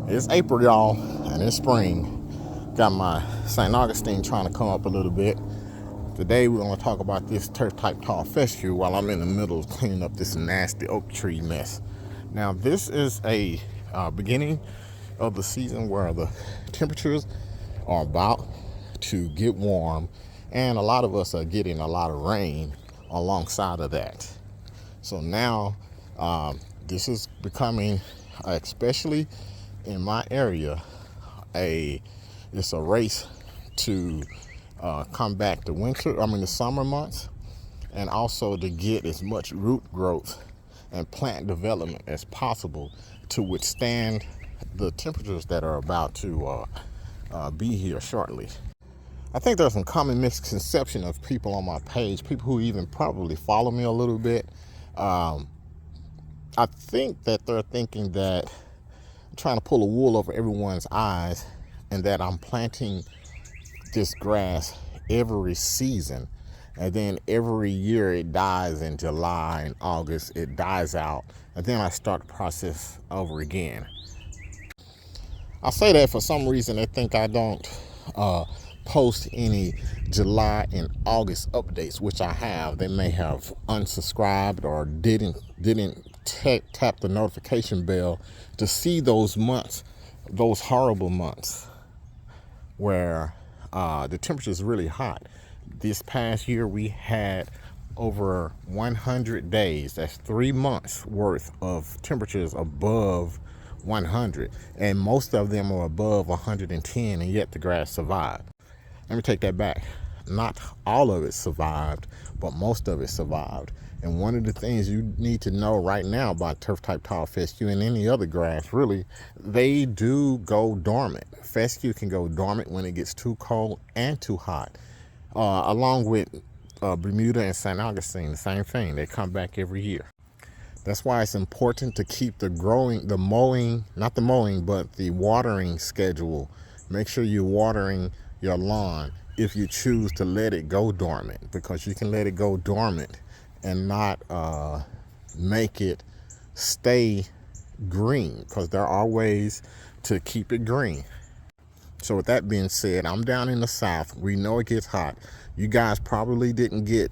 It's April, y'all, and it's spring. Got my St. Augustine trying to come up a little bit. Today we're going to talk about this turf type tall fescue while I'm in the middle of cleaning up this nasty oak tree mess. Now this is a beginning of the season where the temperatures are about to get warm, and a lot of us are getting a lot of rain alongside of that. So now this is becoming, especially in my area, it's a race to come back to the summer months, and also to get as much root growth and plant development as possible to withstand the temperatures that are about to be here shortly. I think there's some common misconception of people on my page, people who even probably follow me a little bit. I think that they're thinking that I'm trying to pull a wool over everyone's eyes, and that I'm planting this grass every season, and then every year it dies in July and August, it dies out, and then I start the process over again. I say that for some reason they think I don't post any July and August updates, which I have. They may have unsubscribed or didn't tap the notification bell to see those months, those horrible months where the temperature is really hot. This past year we had over 100 days. That's 3 months worth of temperatures above 100, and most of them are above 110, and yet the grass survived. Let me take that back. Not all of it survived, but most of it survived. And one of the things you need to know right now about turf type tall fescue and any other grass, really, they do go dormant. Fescue can go dormant when it gets too cold and too hot. Along with Bermuda and St. Augustine, the same thing. They come back every year. That's why it's important to keep the watering schedule. Make sure you're watering your lawn if you choose to let it go dormant, because you can let it go dormant and not make it stay green, because there are ways to keep it green. So with that being said, I'm down in the South. We know it gets hot. You guys probably didn't get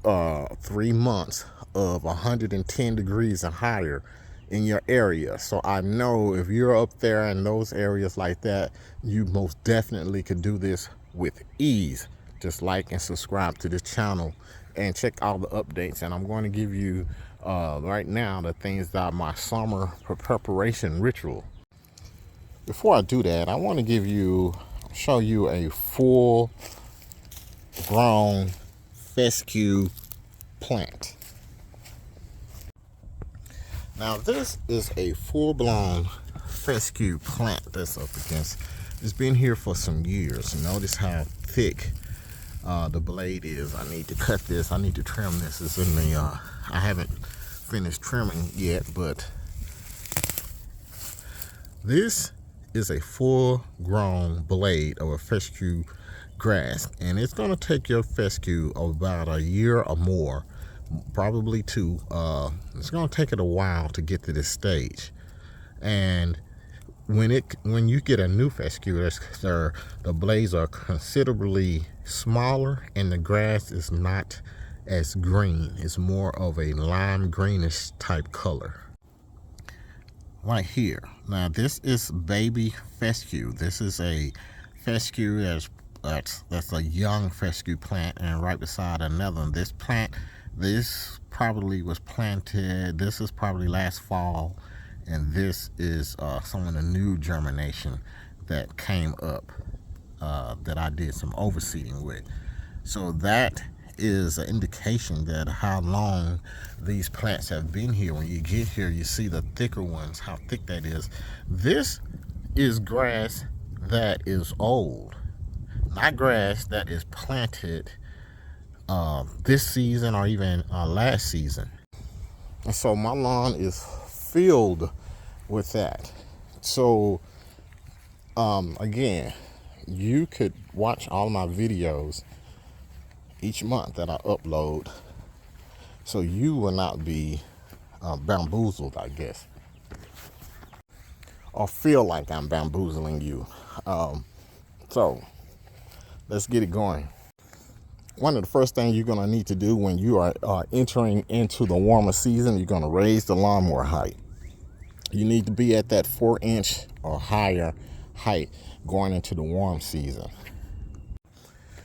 3 months of 110 degrees and higher in your area. So I know if you're up there in those areas like that, you most definitely could do this with ease. Just like and subscribe to this channel and check all the updates. And I'm going to give you right now the things that are my summer preparation ritual. Before I do that, I want to show you a full grown fescue plant. Now this is a full-blown fescue plant that's up against. It's been here for some years. Notice how thick the blade is. I need to cut this. I need to trim this. It's in the I haven't finished trimming yet, but this is a full-grown blade of a fescue grass, and it's going to take your fescue about a year or more, probably 2. It's going to take it a while to get to this stage. And when you get a new fescue, the blades are considerably smaller, and the grass is not as green. It's more of a lime greenish type color. Right here. Now this is baby fescue. This is a fescue that's a young fescue plant, and right beside another one. This probably was planted, this is probably last fall, and this is some of the new germination that came up that I did some overseeding with. So that is an indication that how long these plants have been here. When you get here, you see the thicker ones, how thick that is. This is grass that is old, not grass that is planted this season or even last season. And so my lawn is filled with that. So again, you could watch all my videos each month that I upload, so you will not be bamboozled, I guess. or feel like I'm bamboozling you. So let's get it going. One of the first things you're going to need to do when you are entering into the warmer season, you're going to raise the lawnmower height. You need to be at that 4-inch or higher height going into the warm season,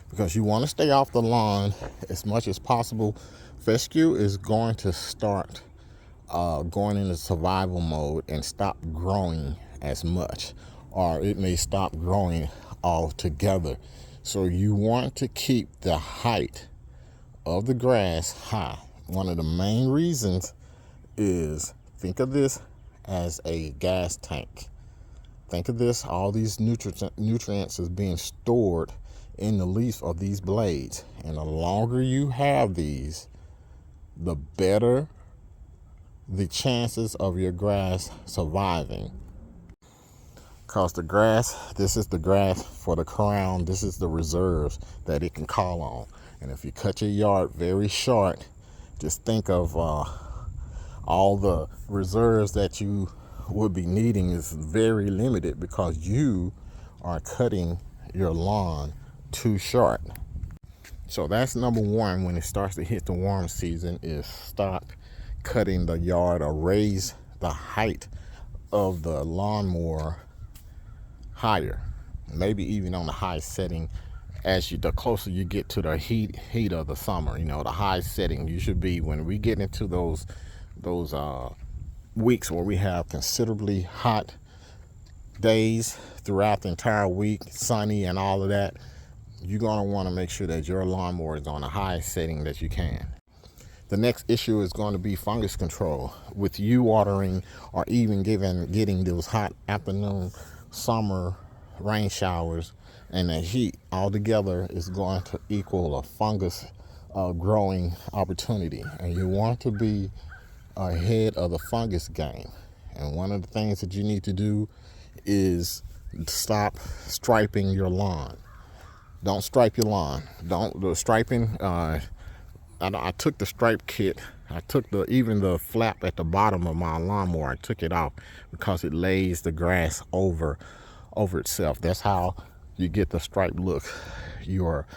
because you want to stay off the lawn as much as possible. Fescue is going to start going into survival mode and stop growing as much, or it may stop growing altogether. So you want to keep the height of the grass high. One of the main reasons is, think of this as a gas tank. Think of this, all these nutrients is being stored in the leaf of these blades. And the longer you have these, the better the chances of your grass surviving. Because the grass, this is the grass for the crown. This is the reserves that it can call on. And if you cut your yard very short, just think of all the reserves that you would be needing is very limited, because you are cutting your lawn too short. So that's number one. When it starts to hit the warm season, is stop cutting the yard or raise the height of the lawnmower higher, maybe even on the high setting. The closer you get to the heat of the summer, the high setting you should be. When we get into those weeks where we have considerably hot days throughout the entire week, sunny and all of that, you're going to want to make sure that your lawnmower is on the highest setting that you can. The next issue is going to be fungus control. With you watering, or even getting those hot afternoon summer rain showers, and the heat altogether is going to equal a fungus growing opportunity. And you want to be ahead of the fungus game. And one of the things that you need to do is stop striping your lawn. Don't stripe your lawn. The striping, I took the stripe kit. I took even the flap at the bottom of my lawnmower. I took it off because it lays the grass over itself. That's how you get the stripe look. You're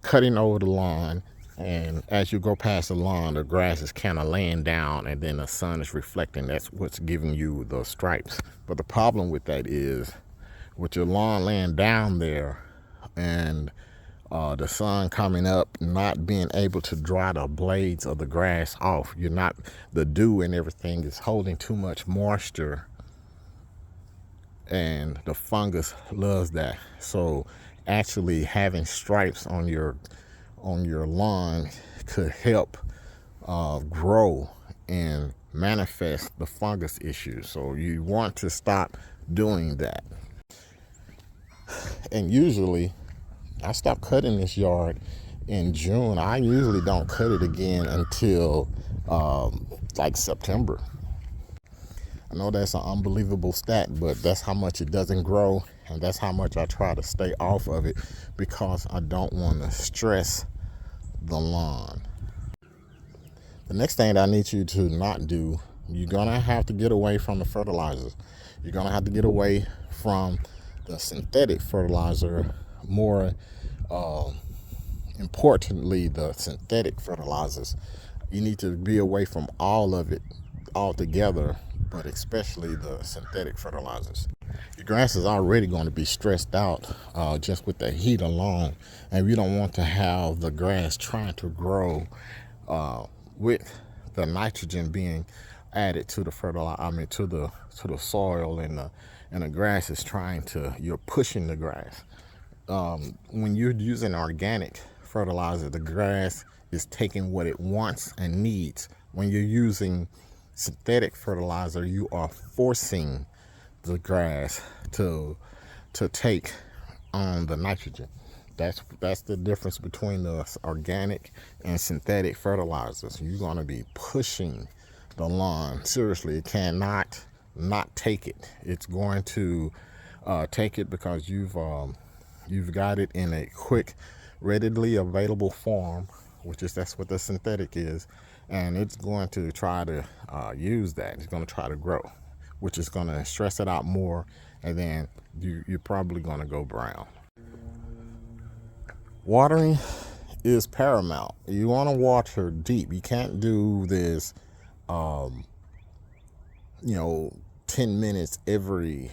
cutting over the lawn, and as you go past the lawn, the grass is kind of laying down, and then the sun is reflecting. That's what's giving you the stripes. But the problem with that is, with your lawn laying down there and the sun coming up, not being able to dry the blades of the grass off, the dew and everything is holding too much moisture, and the fungus loves that. So actually having stripes on your lawn could help grow and manifest the fungus issue. So you want to stop doing that. And usually I stopped cutting this yard in June. I usually don't cut it again until like September. I know that's an unbelievable stat, but that's how much it doesn't grow, and that's how much I try to stay off of it, because I don't want to stress the lawn. The next thing that I need you to not do, you're going to have to get away from the fertilizers. You're going to have to get away from the synthetic fertilizer. More importantly, the synthetic fertilizers. You need to be away from all of it altogether, but especially the synthetic fertilizers. Your grass is already going to be stressed out just with the heat alone, and we don't want to have the grass trying to grow with the nitrogen being added to the fertilizer, to the soil, and the grass is you're pushing the grass. When you're using organic fertilizer, the grass is taking what it wants and needs. When you're using synthetic fertilizer, you are forcing the grass to take on the nitrogen. That's the difference between the organic and synthetic fertilizers. You're going to be pushing the lawn. Seriously, it cannot not take it. It's going to take it because you've got it in a quick, readily available form, that's what the synthetic is, and it's going to try to use that. It's going to try to grow. which is going to stress it out more, and then you're probably going to go brown. Watering is paramount. You want to water deep. You can't do this, 10 minutes every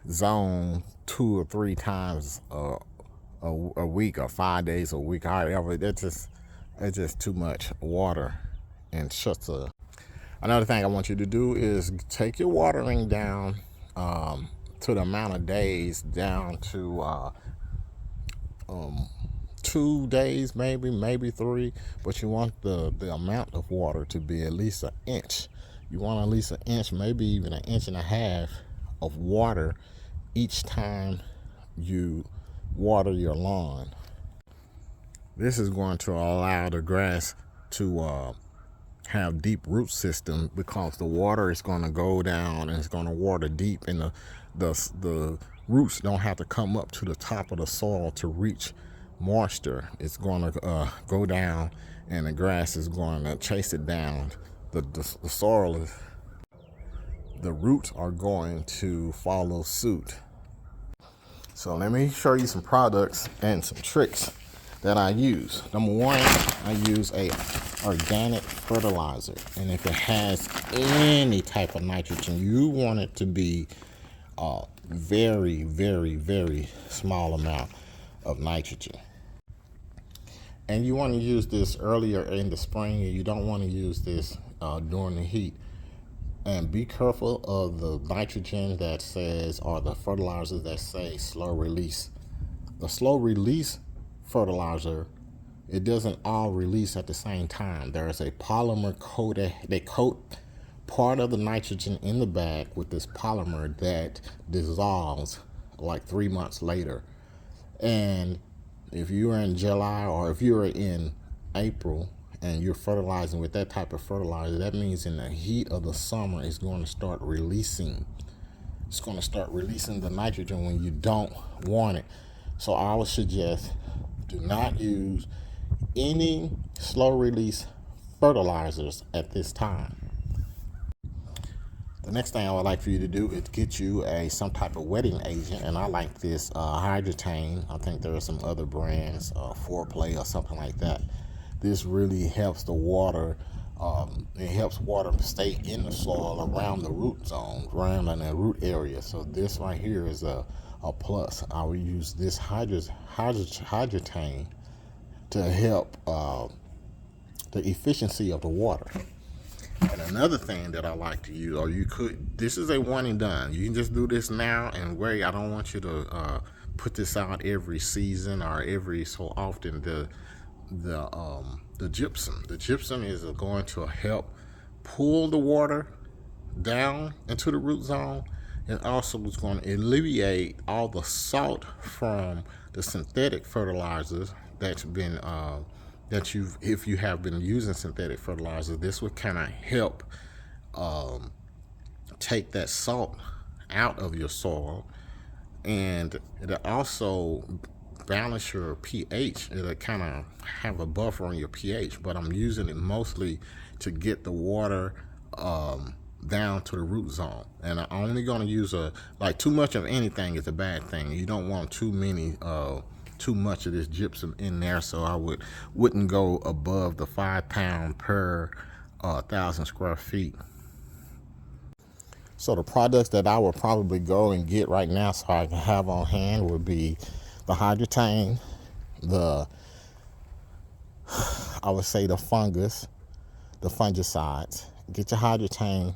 zone 2 or 3 times a week, or 5 days a week. However, it's just too much water and shuts up. Another thing I want you to do is take your watering down to the amount of days down to 2 days, maybe 3, but you want the amount of water to be at least an inch. You want at least an inch, maybe even an inch and a half of water each time you water your lawn. This is going to allow the grass to have deep root system, because the water is going to go down and it's going to water deep, and the roots don't have to come up to the top of the soil to reach moisture. It's going to go down, and the grass is going to chase it down. The soil is, the roots are going to follow suit. So let me show you some products and some tricks that I use. Number one, I use a organic fertilizer, and if it has any type of nitrogen, you want it to be very, very, very small amount of nitrogen. And you want to use this earlier in the spring, and you don't want to use this during the heat. And be careful of the nitrogen that says, or the fertilizers that say slow release. The slow release fertilizer, it doesn't all release at the same time. There is a polymer coated, they coat part of the nitrogen in the bag with this polymer that dissolves like 3 months later. And if you're in July, or if you're in April and you're fertilizing with that type of fertilizer, that means in the heat of the summer it's going to start releasing. It's going to start releasing the nitrogen when you don't want it. So I would suggest, do not use any slow release fertilizers at this time. The next thing I would like for you to do is get you some type of wetting agent, and I like this Hydrotane. I think there are some other brands, Foreplay or something like that. This really helps the water. It helps water stay in the soil around the root zone, around in the root area. So this right here is a plus. I will use this Hydrotane to help the efficiency of the water. And another thing that I like to use, or you could, this is a one and done. You can just do this now and wait. I don't want you to put this out every season or every so often. The gypsum. The gypsum is going to help pull the water down into the root zone, and also is going to alleviate all the salt from the synthetic fertilizers that's been if you have been using synthetic fertilizers. This would kind of help take that salt out of your soil, and it'll also balance your pH. It'll kind of have a buffer on your pH, but I'm using it mostly to get the water down to the root zone. And I'm only going to use too much of anything is a bad thing. You don't want too much of this gypsum in there, so I wouldn't go above the 5 pound per 1,000 square feet. So the products that I would probably go and get right now, so I can have on hand, would be the Hydrotane, I would say the fungicides. Get your Hydrotane,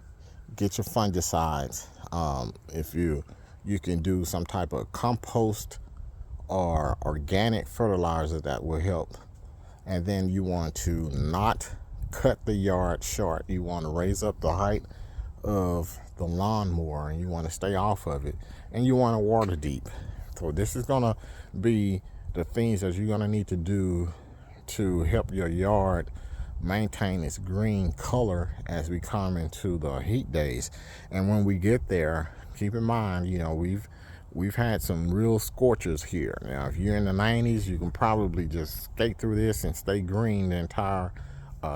get your fungicides. If you can do some type of compost or organic fertilizer, that will help. And then you want to not cut the yard short. You want to raise up the height of the lawnmower, and you want to stay off of it, and you want to water deep. So this is going to be the things that you're going to need to do to help your yard maintain its green color as we come into the heat days. And when we get there, keep in mind, we've had some real scorchers here. Now, if you're in the 90s, you can probably just skate through this and stay green the entire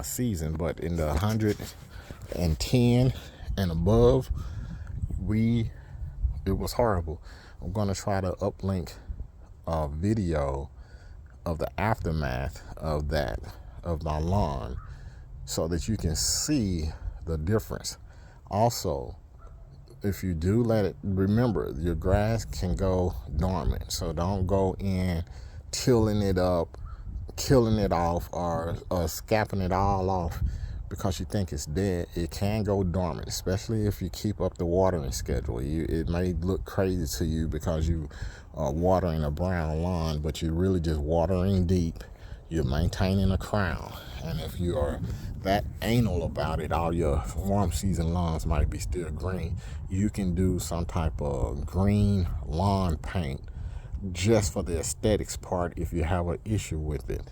season. But in the 110 and above, it was horrible. I'm going to try to uplink a video of the aftermath of that, of my lawn, so that you can see the difference. Also, if you do let it, remember, your grass can go dormant, so don't go in tilling it up, killing it off, or scapping it all off because you think it's dead. It can go dormant, especially if you keep up the watering schedule. It may look crazy to you because you are watering a brown lawn, but you're really just watering deep. You're maintaining a crown. And if you are that anal about it, all your warm season lawns might be still green. You can do some type of green lawn paint just for the aesthetics part if you have an issue with it.